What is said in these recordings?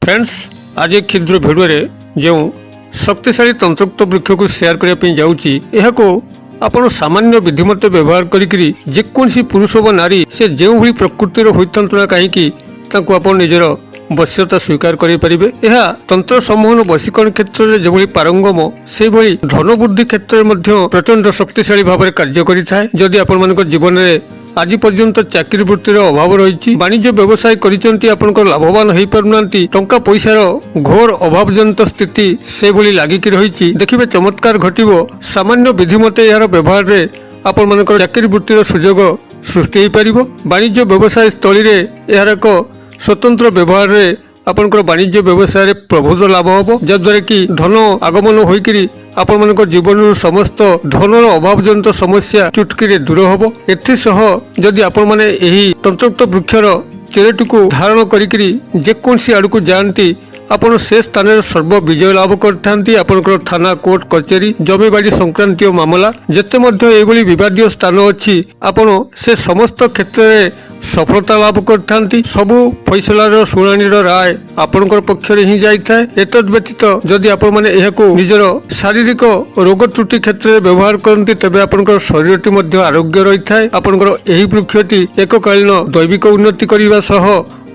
Friends आज एक क्षुद्र भिडियो जो शक्तिशाली तंत्रोक्त वृक्ष को शेयर करने जाऊँगी आपण सामान्य विधिमत व्यवहार करी जेकोसी पुरुष व नारी से जो भी प्रकृतिर होता ना कहीं आप निजर वश्यता स्वीकार करें। यह तंत्र सम्मोहन वशीकरण क्षेत्र में जो पारंगम से धन बुद्धि क्षेत्र में प्रचंड शक्तिशाली भाव में कार्य करें। जदि आपण जीवन में आज पर्यंत चाकरी वृत्तिर अभाव रही वाणिज्य व्यवसाय करिसेंती आपनकर लाभवान हो पारुना टंका पैसार घोर अभावजनित स्थिति से भली लागिकी रही देखिए चमत्कार घटिबो। सामान्य विधिमते यार व्यवहार रे आपण मानकर चाकरी वृत्तिर सुजोग सृष्टि हो पारिबो। वाणिज्य व्यवसाय स्थली रे यार एक स्वतंत्र व्यवहार रे आपनकर वाणिज्य व्यवसाय प्रभुत लाभ हम जद्वारा कि धन आगमन होकर आपण मान जीवन समस्त धन अभावजनित समस्या चुटकी दूर हम। एसह जदि आपण मैंने यही तंत्रोक्त वृक्षर चेरटी को धारण करी जेकोसी आड़ को जाती आपण से स्थान सर्व विजय लाभ कर थाना कोर्ट कचेरी जमीबाड़ी संक्रांत मामला जिते विवादीय स्थान अच्छी आपण से समस्त क्षेत्र में सफलता लाभ करथांती। सबु फैसलार शुणानीर राय आपणकर पक्षरे ही जाइथाय। एतद व्यतीत जदि आपण माने एहाको निजर शारीरिक रोग त्रुटि क्षेत्र में व्यवहार करती तेबे आपणकर शरीरटी मध्ये आरोग्य रही थाए। आपणकर एही वृक्षटी एककालीन दैविक उन्नति करबा सह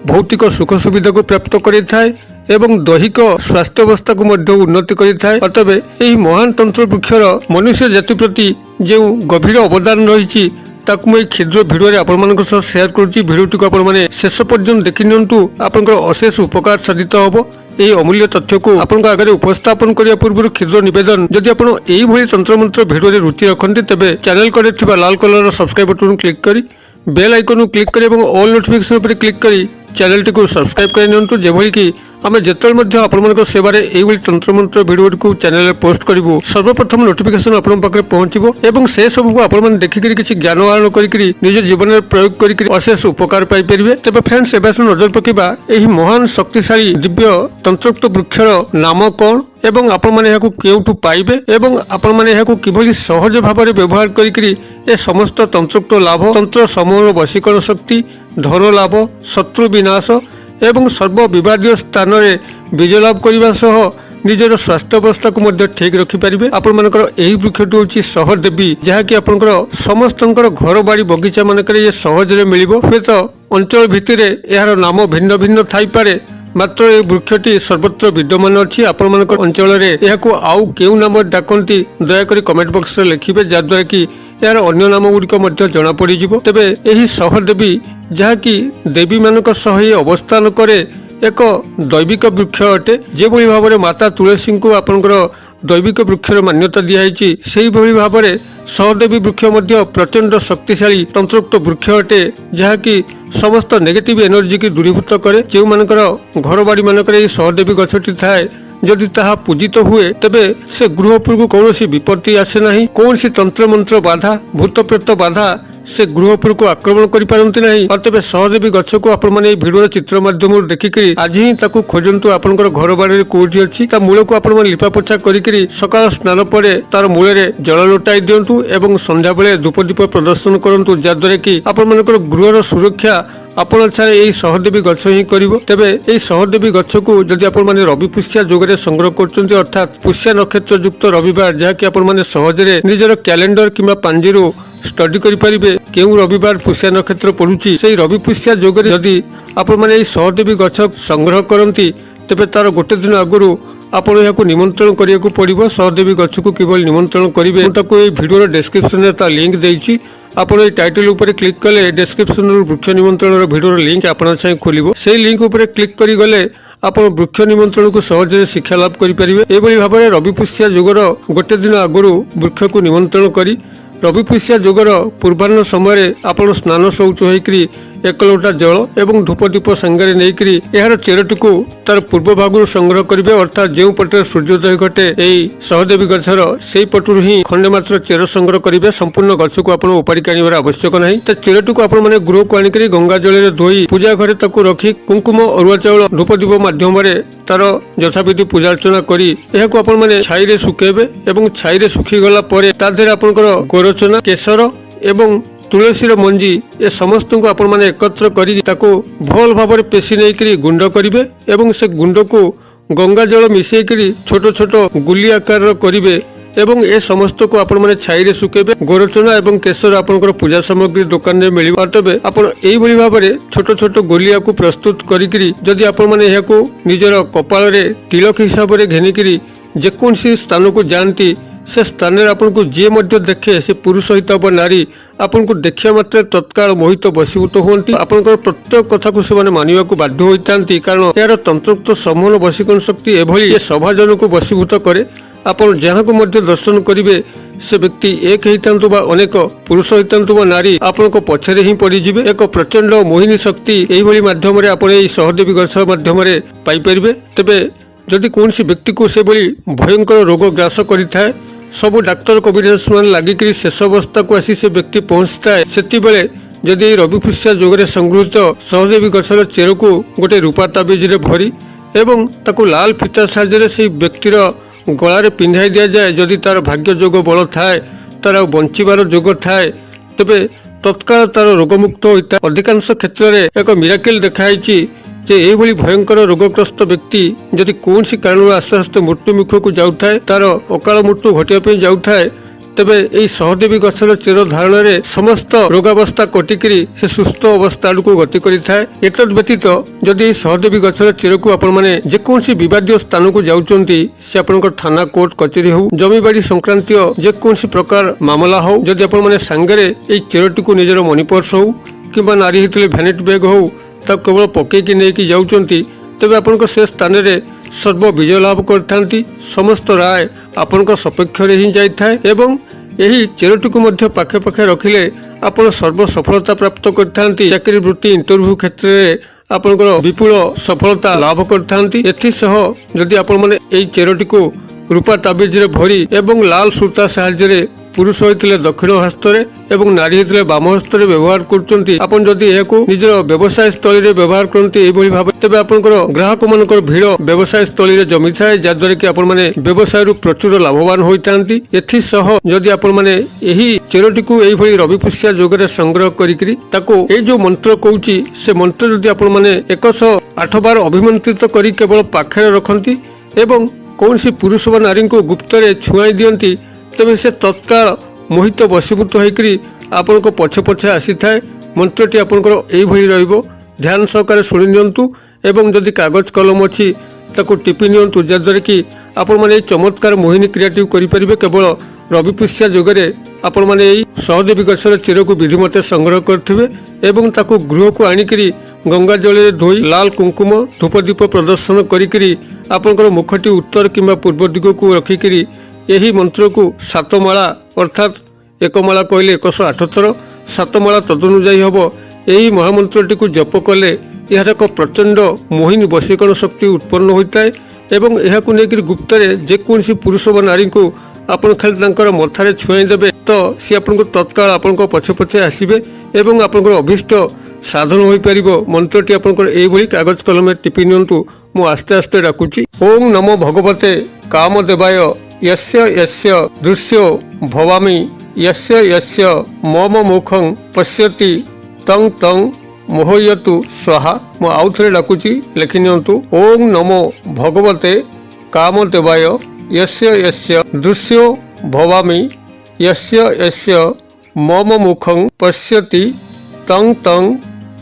भौतिक सुख सुविधा को प्राप्त करिथाय एवं दैहिक स्वास्थ्य अवस्था को मध्य उन्नति करिथाय। अतबे एही महान तंत्र वृक्षर मनुष्य जाति प्रति जो गभीर अवदान रही ताकू मैं क्षुद्र भिडियो आपण शेयर करुच्ची। भिडियोटी को आपण मैंने शेष पर्यंत देखि नियंतु आपनकर अशेष उपकार साधित हम। यही अमूल्य तथ्य को आपण आगे उपस्थापन करने पूर्व क्षुद्र निवेदन जदि आप यही तंत्र मंत्र भिडियो रुचि रखते तेज चैनल करे लाल कलर सब्सक्राइब बटन क्लिक करी बेल आइकन क्लिक करी ऑल नोटिफिकेशन पर क्लिक करी चैनल टी को सब्सक्राइब कर नियंतु जेभली कि आम जिते आपण सेवार यही तंत्र मंत्र भिडियो को चैनल पोस्ट करूँ सर्वप्रथम नोटिफिकेशन आपण पाखे पहुंचो एवं से सब को आपण देखिक किसी ज्ञान आहरण करी निज जीवन में प्रयोग करी अशेष उपकार पाइपर। तेज फ्रेंड्स एवं नजर पकेबा यही महान शक्तिशाली दिव्य तंत्रोक्त वृक्षर नाम कौन एवं आपण मैंने केउठु पाइबे एवं आपण मैंने किभली सहज भाव में व्यवहार करी ए समस्त तंत्रोक्त लाभ तंत्र समूह वशीकरण शक्ति धन लाभ शत्रु विनाश एवं सर्व विवादीय स्थान में विजय लाभ करने सह निजर स्वास्थ्य अवस्था को ठीक रखिपारे। आपण मानकर यही वृक्षटी हूँ सहदेवी जहाँकि आपंकर समस्त घर बाड़ी बगीचा मानक ये सहजरे मिल हुए तो अंचल भित्तिरे यार नाम भिन्न भिन्न थाईपारे मात्र ये वृक्षटी सर्वत्र विद्यमान अच्छी। आपण मानकर अंचल में आउ केउ नाम डाकती दयाकोरी कमेंट बॉक्स रे लिखिबे जद्वारा कि यार अन्य नाम गुड़िक जना पड़ जाए। तेबे यही सहदेवी जहाँकि देवी मानक सह अवस्थान करे एक दैविक वृक्ष अटे। जो भाव में माता तुलसी को आपंकर दैविक वृक्षर मान्यता दिखाई से भाव में सहदेवी वृक्ष प्रचंड शक्तिशाली तंत्रोक्त वृक्ष अटे जहाँकि समस्त नेगेटिव एनर्जी की दूरीभूत करे। जो मानकर घर बाड़ी मानक सहदेवी गछटी थाए जदि ताहा पूजित हुए तेबे से गृहपुर को कौन विपत्ति आसे नहीं कौन तंत्र मंत्र बाधा भूत प्रेत बाधा से गृहपुर को आक्रमण करिपारंती नहीं। तेबे सहदेवी गछ को आपण माने भिडियो चित्र माध्यम देखिक आज ही ताकू खोजंतु आपनकर घर बाड़ी कोठी अछि ता मूल को आपण लिपा पोछा करिकरी सकाळ स्नान परे तार मूल रे जल लोटाई दियंतु एवं संध्या बेले धूप दीप प्रदर्शन करंतु जद्वारा कि आपण मानकर गृहर सुरक्षा आपण छाए यही सहदेवी गछ ही करिवो। तेबे यही सहदेवी गछ को जदि आपण माने रवि पुष्या जोगरे संग्रह करचंती अर्थात पुष्या नक्षत्र युक्त रविवार जहाँकि आपण माने सहजरे निजर कैलेंडर किंबा पांजीरू स्टडी करिपारिबे केउ रविवार पुष्या नक्षत्र पड़ुची से रवि पुष्या जोगरे जदि आपण माने यही सहदेवी गछ संग्रह करंती तेबे तार गोटे दिन आगुरु आपण यहां निमंत्रण करिया पड़ो। सहदेवी गछ को किभली निमंत्रण करेंगे मुझे भिडियो डिस्क्रिप्शन में ता लिंक देइछि आपण ये टाइटल ऊपर क्लिक कले डिस्क्रिप्शन वृक्ष निमंत्रण भिडियो लिंक आपण खोल से लिंक ऊपर क्लिक करी गले आपण वृक्ष निमंत्रण को सहज शिक्षा लाभ करेंगे। यही भाव में रवि पुष्या जोगर गोटे दिन आगुरी वृक्ष को निमंत्रण करी रवि पुष्या जोगर पूर्वाह्न समय आपण स्नान शौच होकर एक लोटा जल एवं धूपदीप सांगे नहींकरी यार चेरटी को तार पूर्व भाग संग्रह करेंगे अर्थात जो पटे सूर्योदय घटे यही सहदेवी गछर से पटु ही खंडे मात्र चेर संग्रह करेंगे। संपूर्ण गछ को आप उपाड़ी आनबार आवश्यक नहीं। चेरटी को आपण गृह को आणिक गंगा जल धोई पूजा घरे ताकू रखी कुंकुम अरुआ चाउल धूपदीप माध्यम तार यथाविधि पूजा अर्चना करी छाई रे सुखेबे एवं छाई रे सुखी गला परे ता देहरे आपनकर गोरचना केसर एवं तुलसीर मंजी ए समस्त को आपण मैंने एकत्र करी ताको भल भाव पेशी नहीं गुंड करेंगे एवं से गुंड को गंगा जल मिसेकरी छोट छोट गुली आकार करेंगे एवं ए समस्त को आपण मैंने छाई सुखेबे। गोरचना एवं केशर आपंकर पूजा सामग्री दुकान में मिल तेज आप भाव में छोट छोट गोलिया को प्रस्तुत करी जदि आपण मैंने निजर कपाल तिलक हिसाब से घेनिकी जेकोसी स्थान को जाती से स्थान आपको जी देखे से पुरुष हित नारी आपन को देखा मात्र तत्काल मोहित बसीभूत हुई आपंकर प्रत्येक कथा को से मानवा को बाध्य होता कारण यार तंत्रोक्त समूह बशीकरण शक्ति एभली सभाजन को बसीभूत करे। आपन जहाँ को दर्शन करेंगे से व्यक्ति एक होता बा अनेक पुरुष होता नारी आपण पछरे ही पड़ीजे। एक प्रचंड मोहिनी शक्ति यही माध्यम आप सहदेवी गछ माध्यम पाइपर। तेबे जदि कौन व्यक्ति को से भयंकर रोग ग्रास करें सबू डाक्तर कविराज मान लगिक शेष अवस्था को आसी से व्यक्ति पहुंचता है से जदि रविपुष्या जोगरे संगृहित सहदेवी गछर चेर को गोटे रूपा ताबिज भरी एवं ताकू लाल फिता साहाय्य से व्यक्तिर गलार पिंधाई दि जाए जदि तार भाग्य जोग बल थाए तार बंचार जोग थाए तेबे तत्काल तार रोगमुक्त होता है। अधिकांश क्षेत्र में एक मिराकिल देखाई जे एभली भयंकर रोगग्रस्त व्यक्ति जदि कौन सी कारण आस्ते आस्ते मृत्यु मुख को जाऊए तार अकाल मृत्यु घटापी जाऊए तेबे यही सहदेवी गछर चेर धारण में समस्त रोगावस्था कटिकी से सुस्थ अवस्था आड़ को गति करें। एत व्यतीत जदि सहदेवी गछर चेर को आपण मैंने जेकोसी विवादीय स्थान को जाउचंती से आपनकर थाना कोर्ट कचेरी हो जमीबाड़ी संक्रांतीय जेकोसी प्रकार मामला हो जदि आपण मैंने सांगरे एई चेरटी को निजर मनी पर्स हो कि नारी होते भैनिटी बैग हो केवल पकईकी नहीं जाऊँगी तेज आपण से स्थान में सर्व विजय लाभ करथांती समस्त राय आपण सपेक्ष ही जाए एवं यही चेरटी को पाखे पाखे रखिले आपण सर्व सफलता प्राप्त करथांती। चाकरी वृत्ति इंटरव्यू क्षेत्र में आपंकर विपुल सफलता लाभ करथांती। एथिसह जदि आपण माने एई चेरटी को रूपा ताबिज भरी एवं लाल सूता साहाय्य पुरुष होते दक्षिण हस्तरे एवं नारी होते बाम हस्तरे व्यवहार करपन जदि निजर व्यवसाय स्थल में व्यवहार करते भाव तेज आपंकर ग्राहक मान भीड़ व्यवसाय स्थल में जमी थाए जहाद्वारा कि आपण मैंने व्यवसाय प्रचुर लाभवान होता। एथिसह जदि आपण मैंने यही चेरटी को यही रविपुष्या जोगरे संग्रह करी जो मंत्र कहूँ से मंत्र जदि आपण मैंने 108 बार अभिमंत्रित करी केवल पाखे रखती एवं कौन सी पुरुष व नारी को गुप्त छुआई दियंती तेज से तत्काल मोहित बसीभूत होकर आपण को पछे पछे आसी थाए। मंत्रटी आपंकर यही ध्यान सहकार शुणी नियंतु एवं जदि कागज कलम अच्छी ताको टिपि नियंतु जहाद्वारा कि आपण माने चमत्कार मोहिनी क्रियाटी करें केवल रविपुष्या जोगरे आपण माने सहदेवी गछर चेर को विधिमत संग्रह करेंगे एवं ताको गृह को आणिकी गंगा जल धोई लाल कुंकुम धूपदीप प्रदर्शन करी आपंकर मुखटी उत्तर किंबा पूर्व दिग को रखिकी यही मंत्र को 7 माला अर्थात एक माला कहले 108 थर 7 माला तदनुजाई हम यही महामंत्रटी को जप कले यार एक प्रचंड मोहिनी वशीकरण शक्ति उत्पन्न होता है एवं यह गुप्त जेकोसी पुरुष व नारी को आपन खाली मथारे छुआई देवे तो सी आपको तत्काल आपण पछे पछे आसबे एवं आपंकर अभीष्ट साधन हो पार। मंत्रटी आपंकर यही कागज कलम टिपि नियंतु मु आस्ते आस्ते डाकुची। ओं नमो भगवते कामदेवाय यस्य यस्य दृश्यो भवामि यस्य यस्य मम मुखं पश्यति तं तं मोहयतु स्वाहा। मु आउ थे डाकुची लिखि नियंतु ओं नमो भगवते कामदेवाय यस्य यस्य दृश्यो भवामि यस्य यस्य मम मुखं पश्यति तं तं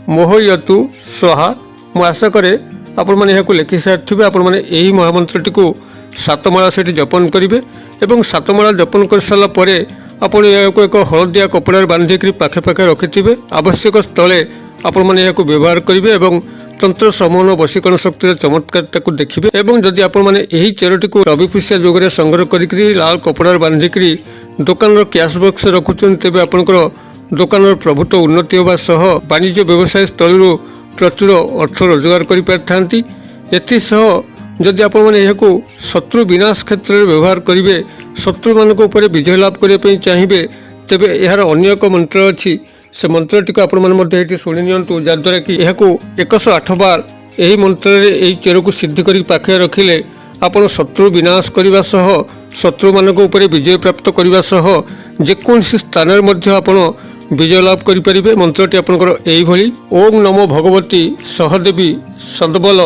मोहयतु स्वाहा। मु आशा करे आपण माने यहां को लिखि सारिथिबे। आपण माने एही महामंत्रटी को 7 माला से जपन करेंगे एवं 7 माला जपन कर सारा पर आपण यह एक हलदिया कपड़ा बांधिक पाखे पाखे रखिथे आवश्यक स्थले आपण मैंने यह व्यवहार करेंगे एवं तंत्र समूह वशीकरण शक्ति चमत्कार देखिए एवं जदि आपण मैंने यही चेरटी को रविपुष्या जोगरे संग्रह करी लाल कपड़ा बांधिक दुकान कैश बॉक्स रखुचन तेज आपंकर दुकान प्रभुत्व उन्नति होगा सह वाणिज्य व्यवसाय स्थल प्रचुर अर्थ रोजगार कर एसह जदि आपण मैंने यह शत्रु विनाश क्षेत्र में व्यवहार करेंगे शत्रु मान विजय लाभ करने चाहिए तेज यार अन्य एक मंत्र अच्छी से मंत्रटी को आपण शुणी नियंतु जहाद्वारा कि यह 108 बार यही मंत्र यही चेर को सिद्धि कर पाखे रखिले आपण शत्रु विनाश करने सह शत्रु मान विजय प्राप्त करने सह जेकोसी स्थान में आपण विजय लाभ करें। मंत्रटी आपंकर यही ओम नमो भगवती सहदेवी सदबल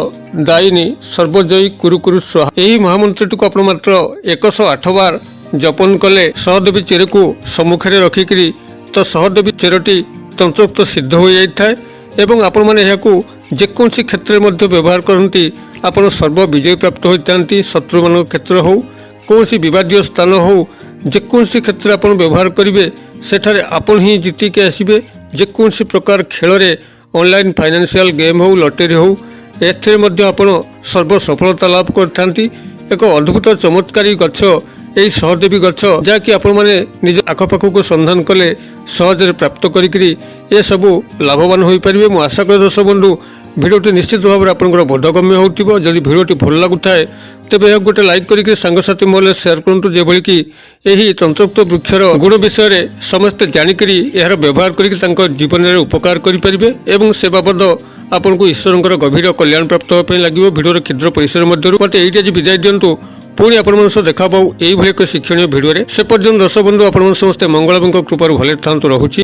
दायिनी सर्वजयी कुरु कुरु स्वाहा। यही महामंत्रटी को आप मात्र 108 बार जपन कले सहदेवी चेर को सम्मुखें रखिकी तो सहदेवी चेरटी तंत्रोक्त सिद्ध हो जाए एवं आपण मैंने जेकोसी क्षेत्र में व्यवहार करती आपण सर्व विजय प्राप्त होती। शत्रु मान क्षेत्र हो कौन विवादीय स्थान हो जेकोसी क्षेत्र आप व्यवहार करेंगे सेठारे आपण ही जीतिके आसबे। जेकोसी प्रकार खेल में ऑनलाइन फाइनेंशियल गेम हो लॉटरी हो एथे आप सर्व सफलता लाभ करथांती। एक अद्भुत चमत्कारी गछ यही सहदेवी गछ जहाँकि आपण मैंने निज आखपाख को संधान कले सहजरे प्राप्त करी ये सबू लाभवान हो पारे। मु आशा कर दर्शक बंधु भिडियोटी निश्चित भाव में आपंकर बोधगम्य हो। जदि भिडियोटी भल लगुए तेज यह गोटे लाइक करके सांगसाथी महल सेयार करूँ जेभली कि यही तंत्रोक्त वृक्षर गुण विषय में समस्ते जाणिकी यार व्यवहार करके जीवन में उपकार करें से बाबद आपन को ईश्वर गभीर कल्याण प्राप्त होगा लगे। भिडियो क्षुद्र परिसर मध्य मत ये आज विदाय दिंतु पुणी आप देखा पाऊ यही एक शिक्षणीय भिडियो से पर्यटन दर्शक बंधु आप समस्ते मंगल कृपार भले था रहुछि।